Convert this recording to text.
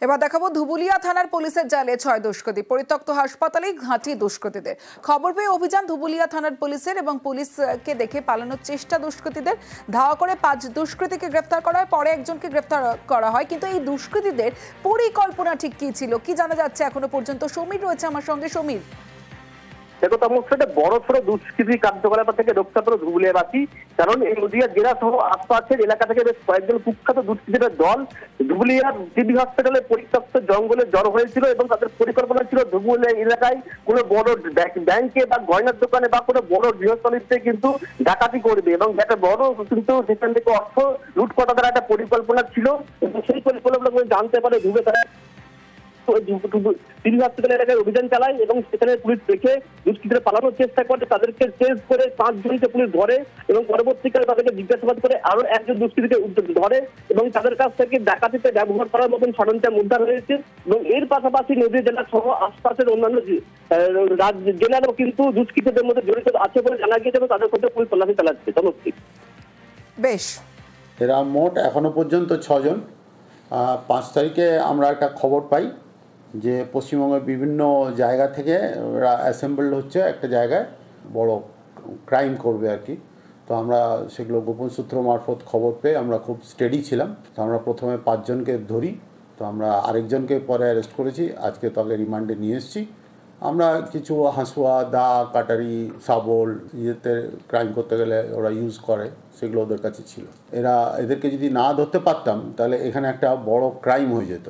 এবার দেখাবো ধুবুলিয়া থানার পুলিশের জালে ৬ দুষ্কৃতী, পরিত্যক্ত হাসপাতালে ঘাঁটি দুষ্কৃতীদের। খবর পেয়ে অভিযান ধুবুলিয়া থানার পুলিশের এবং পুলিশকে দেখে পালানোর চেষ্টা দুষ্কৃতীদের। ধাওয়া করে ৫ দুষ্কৃতীকে গ্রেফতার করা হয়, পরে একজনকে গ্রেফতার করা হয়। কিন্তু এই দুষ্কৃতীদের পরিকল্পনা ঠিক কি ছিল, কি জানা যাচ্ছে এখনো পর্যন্ত? সমীর রয়েছে আমার সঙ্গে। সমীর, দেখো তামসটা বড় সড়ো দুষ্কৃতি কার্যকলাপ থেকে রক্ষা করে ধুবুলিয়াবাসী, কারণ এই নদিয়া জেলা সহ আশপাশের এলাকা থেকে বেশ কয়েকজন কুখ্যাত দুষ্কৃতীদের দল ধুবুলিয়ার জিবি হসপিটালে পরিত্যক্ত জঙ্গলে জড়ো হয়েছিল এবং তাদের পরিকল্পনা ছিল ধুবুলিয়া এলাকায় কোনো বড় ব্যাংকে বা গয়নার দোকানে বা কোনো বড় গৃহস্থলীতে কিন্তু ডাকাতি করবে এবং একটা বড় কিন্তু সেখান থেকে অর্থ লুট করা তার একটা পরিকল্পনা ছিল এবং সেই পরিকল্পনা জানতে পারে ধুবে তারা জিবি হসপিটাল এলাকায় অভিযান চালায় এবং সেখানে পুলিশ দেখে দুষ্কৃতীরা পালানোর চেষ্টা করে, তাদেরকে চেজ করে ৫ জনকে পুলিশ ধরে এবং পরবর্তীকালে তাদেরকে জিজ্ঞাসাবাদ করে আরো একজন দুষ্কৃতীকে ধরে এবং তাদের কাছ থেকে ডাকাতিতে ব্যবহার করার মতন সরঞ্জাম উদ্ধার হয়েছে। এবং এর পাশাপাশি নদীয়া জেলা সহ আশপাশের অন্যান্য জেলারও কিন্তু দুষ্কৃতীদের মধ্যে জড়িত আছে বলে জানা গিয়েছে এবং তাদের মধ্যে পুলিশ তল্লাশি চালাচ্ছে। বেশ, এরা মোট এখনো পর্যন্ত ৬ জন। ৫ তারিখে আমরা একটা খবর পাই যে পশ্চিমবঙ্গের বিভিন্ন জায়গা থেকে ওরা অ্যাসেম্বল হচ্ছে একটা জায়গায়, বড় ক্রাইম করবে আর কি। তো আমরা সেগুলো গোপন সূত্র মারফত খবর পেয়ে আমরা খুব স্টেডি ছিলাম। তো আমরা প্রথমে ৫ জনকে ধরি, তো আমরা আরেকজনকে পরে অ্যারেস্ট করেছি, আজকে তাকে রিমান্ডে নিয়ে এসেছি। আমরা কিছু হাঁসুয়া, দা, কাটারি, শাবল ইয়েতে ক্রাইম করতে গেলে ওরা ইউজ করে, সেগুলো ওদের কাছে ছিল। এদেরকে যদি না ধরতে পারতাম তাহলে এখানে একটা বড় ক্রাইম হয়ে যেত।